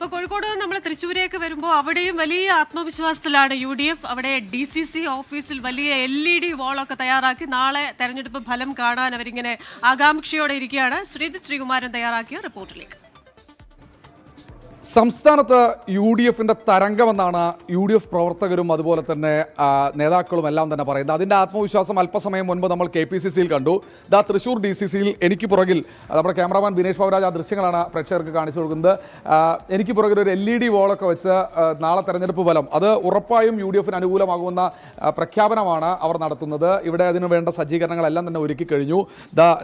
ഇപ്പൊ കോഴിക്കോട് നമ്മൾ തൃശ്ശൂരേക്ക് വരുമ്പോൾ അവിടെയും വലിയ ആത്മവിശ്വാസത്തിലാണ് UDF. അവിടെ DCC ഓഫീസിൽ വലിയ LED വാളൊക്കെ തയ്യാറാക്കി നാളെ തെരഞ്ഞെടുപ്പ് ഫലം കാണാൻ അവരിങ്ങനെ ആകാംക്ഷയോടെ ഇരിക്കുകയാണ്. ശ്രീകുമാരൻ തയ്യാറാക്കിയ റിപ്പോർട്ടിലേക്ക്. സംസ്ഥാനത്ത് UDFന്റെ തരംഗമെന്നാണ് UDF പ്രവർത്തകരും അതുപോലെ തന്നെ നേതാക്കളും എല്ലാം തന്നെ പറയുന്നത്. അതിന്റെ ആത്മവിശ്വാസം അല്പസമയം മുൻപ് നമ്മൾ KPCCയിൽ കണ്ടു. തൃശ്ശൂർ DCCയിൽ എനിക്ക് പുറകിൽ നമ്മുടെ ക്യാമറാമാൻ ബിനേഷ് ബാബുരാജ് ആ ദൃശ്യങ്ങളാണ് പ്രേക്ഷകർക്ക് കാണിച്ചു കൊടുക്കുന്നത്. എനിക്ക് പുറകിൽ ഒരു LED വാളൊക്കെ വെച്ച് നാളെ തെരഞ്ഞെടുപ്പ് ഫലം അത് ഉറപ്പായും UDFന് അനുകൂലമാകുമെന്ന പ്രഖ്യാപനമാണ് അവർ നടത്തുന്നത്. ഇവിടെ അതിന് വേണ്ട സജ്ജീകരണങ്ങളെല്ലാം തന്നെ ഒരുക്കി കഴിഞ്ഞു.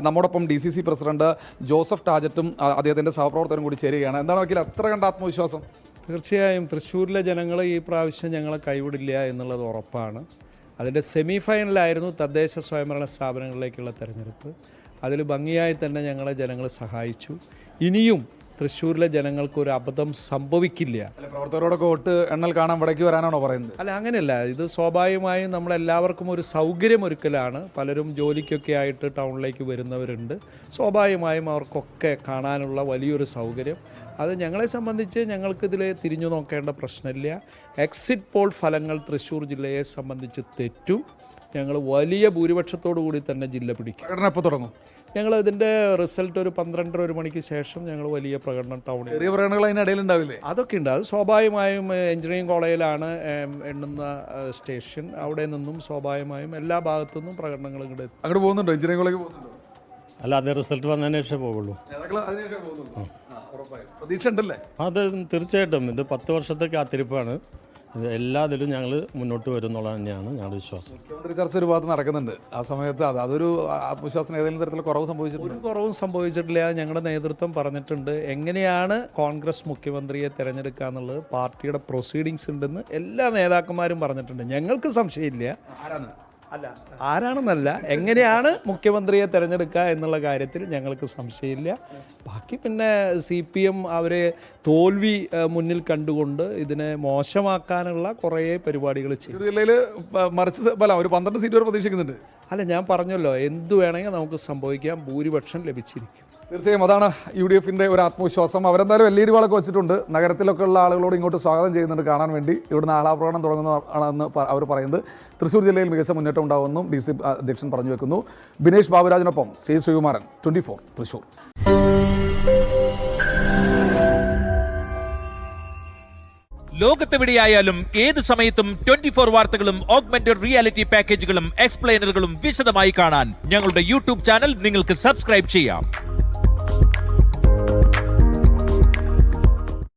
നമ്മോടൊപ്പം DCC പ്രസിഡന്റ് ജോസഫ് ടാജറ്റും അദ്ദേഹത്തിന്റെ സഹപ്രവർത്തകരും കൂടി ചേരുകയാണ്. എന്താണ് വക്കീൽ അത്ര കണ്ട ആത്മവിശ്വാസം? തീർച്ചയായും തൃശ്ശൂരിലെ ജനങ്ങൾ ഈ പ്രാവശ്യം ഞങ്ങളെ കൈവിടില്ല എന്നുള്ളത് ഉറപ്പാണ്. അതിൻ്റെ സെമി ഫൈനലായിരുന്നു തദ്ദേശ സ്വയംഭരണ സ്ഥാപനങ്ങളിലേക്കുള്ള തെരഞ്ഞെടുപ്പ്. അതിൽ ഭംഗിയായി തന്നെ ഞങ്ങളെ ജനങ്ങൾ സഹായിച്ചു. ഇനിയും തൃശ്ശൂരിലെ ജനങ്ങൾക്ക് ഒരു അബദ്ധം സംഭവിക്കില്ല. പ്രവർത്തകരോടൊക്കെ വോട്ട് എണ്ണൽ കാണാൻ ഇവിടേക്ക് വരാനാണോ പറയുന്നത്? അല്ല, അങ്ങനെയല്ല. ഇത് സ്വാഭാവികമായും നമ്മളെല്ലാവർക്കും ഒരു സൗകര്യമൊരുക്കലാണ്. പലരും ജോലിക്കൊക്കെ ആയിട്ട് ടൗണിലേക്ക് വരുന്നവരുണ്ട്. സ്വാഭാവികമായും അവർക്കൊക്കെ കാണാനുള്ള വലിയൊരു സൗകര്യം. അത് ഞങ്ങളെ സംബന്ധിച്ച് ഞങ്ങൾക്കിതിൽ തിരിഞ്ഞു നോക്കേണ്ട പ്രശ്നമില്ല. എക്സിറ്റ് പോൾ ഫലങ്ങൾ തൃശ്ശൂർ ജില്ലയെ സംബന്ധിച്ച് തെറ്റും. ഞങ്ങൾ വലിയ ഭൂരിപക്ഷത്തോടു കൂടി തന്നെ ജില്ല പിടിക്കും. പ്രകടനം എപ്പോൾ തുടങ്ങും? ഞങ്ങൾ ഇതിൻ്റെ റിസൾട്ട് ഒരു 12-1 മണിക്ക് ശേഷം ഞങ്ങൾ വലിയ പ്രകടനം ടൗണിൽ. ചെറിയ പ്രകടനങ്ങൾ അതിനിടയിൽ ഉണ്ടാവില്ലേ? അതൊക്കെ ഉണ്ട്. അത് സ്വാഭാവികമായും എഞ്ചിനീയറിംഗ് കോളേജിലാണ് എണ്ണുന്ന സ്റ്റേഷൻ. അവിടെ നിന്നും സ്വാഭാവികമായും എല്ലാ ഭാഗത്തു നിന്നും പ്രകടനങ്ങൾ അങ്ങോട്ട് പോകുന്നുണ്ടോ? എഞ്ചിനീയറിംഗ് കോളേജ് പോകുന്നുണ്ടോ? അല്ല, അത് റിസൾട്ട് വന്നതിന് ശേഷം പോകുള്ളൂ. പ്രതീക്ഷ ഉണ്ടല്ലേ? അത് തീർച്ചയായിട്ടും. ഇത് 10 വർഷത്തെ കാത്തിരിപ്പാണ്. എല്ലാത്തിലും ഞങ്ങൾ മുന്നോട്ട് വരും എന്നുള്ളത് തന്നെയാണ് ഞങ്ങളുടെ വിശ്വാസം. മുഖ്യമന്ത്രി ചർച്ച ഒരു ഭാഗത്ത് നടക്കുന്നുണ്ട്. ആ സമയത്ത് അതൊരു ആത്മവിശ്വാസത്തിന് ഏതെങ്കിലും തരത്തിലുള്ള കുറവ് സംഭവിച്ചിട്ടുണ്ട്? ഒരു കുറവും സംഭവിച്ചിട്ടില്ല. ഞങ്ങളുടെ നേതൃത്വം പറഞ്ഞിട്ടുണ്ട് എങ്ങനെയാണ് കോൺഗ്രസ് മുഖ്യമന്ത്രിയെ തിരഞ്ഞെടുക്കുക എന്നുള്ളത് പാർട്ടിയുടെ പ്രൊസീഡിങ്സ് ഉണ്ടെന്ന് എല്ലാ നേതാക്കന്മാരും പറഞ്ഞിട്ടുണ്ട്. ഞങ്ങൾക്ക് സംശയമില്ല. ആരാണെന്നല്ല, എങ്ങനെയാണ് മുഖ്യമന്ത്രിയെ തിരഞ്ഞെടുക്കുക എന്നുള്ള കാര്യത്തിൽ ഞങ്ങൾക്ക് സംശയമില്ല. ബാക്കി പിന്നെ CPM അവരെ തോൽവി മുന്നിൽ കണ്ടുകൊണ്ട് ഇതിനെ മോശമാക്കാനുള്ള കുറേ പരിപാടികൾ ചെയ്യും. ജില്ലയിൽ മറിച്ച് ഒരു 12 സീറ്റ് വരെ പ്രതീക്ഷിക്കുന്നുണ്ട്. അല്ല, ഞാൻ പറഞ്ഞല്ലോ, എന്തു വേണമെങ്കിൽ നമുക്ക് സംഭവിക്കാം. ഭൂരിപക്ഷം ലഭിച്ചിരിക്കും. തീർച്ചയായും അതാണ് UDFന്റെ ഒരു ആത്മവിശ്വാസം. അവരെന്തായാലും LED വാളൊക്കെ വെച്ചിട്ടുണ്ട്. നഗരത്തിലൊക്കെ ഉള്ള ആളുകളോട് ഇങ്ങോട്ട് സ്വാഗതം ചെയ്യുന്നുണ്ട് കാണാൻ വേണ്ടി. ഇവിടുന്ന് ആഹ്ലാദപ്രകടനം തുടങ്ങുന്നതാണെന്ന് അവർ പറയുന്നത്. തൃശ്ശൂർ ജില്ലയിൽ മികച്ച മുന്നേറ്റം ഉണ്ടാകുമെന്നും DC അധ്യക്ഷൻ പറഞ്ഞു വെക്കുന്നു. ബിനേഷ് ബാബുരാജിനൊപ്പം ശ്രീകുമാരൻ, 24 തൃശ്ശൂർ. ലോകത്തെവിടെയായാലും ഏത് സമയത്തും 24 വാർത്തകളും ഓഗ്മെന്റഡ് റിയാലിറ്റി പാക്കേജുകളും എക്സ്പ്ലെയിനറുകളും വിശദമായി കാണാൻ ഞങ്ങളുടെ YouTube ചാനൽ നിങ്ങൾക്ക് സബ്സ്ക്രൈബ് ചെയ്യാം.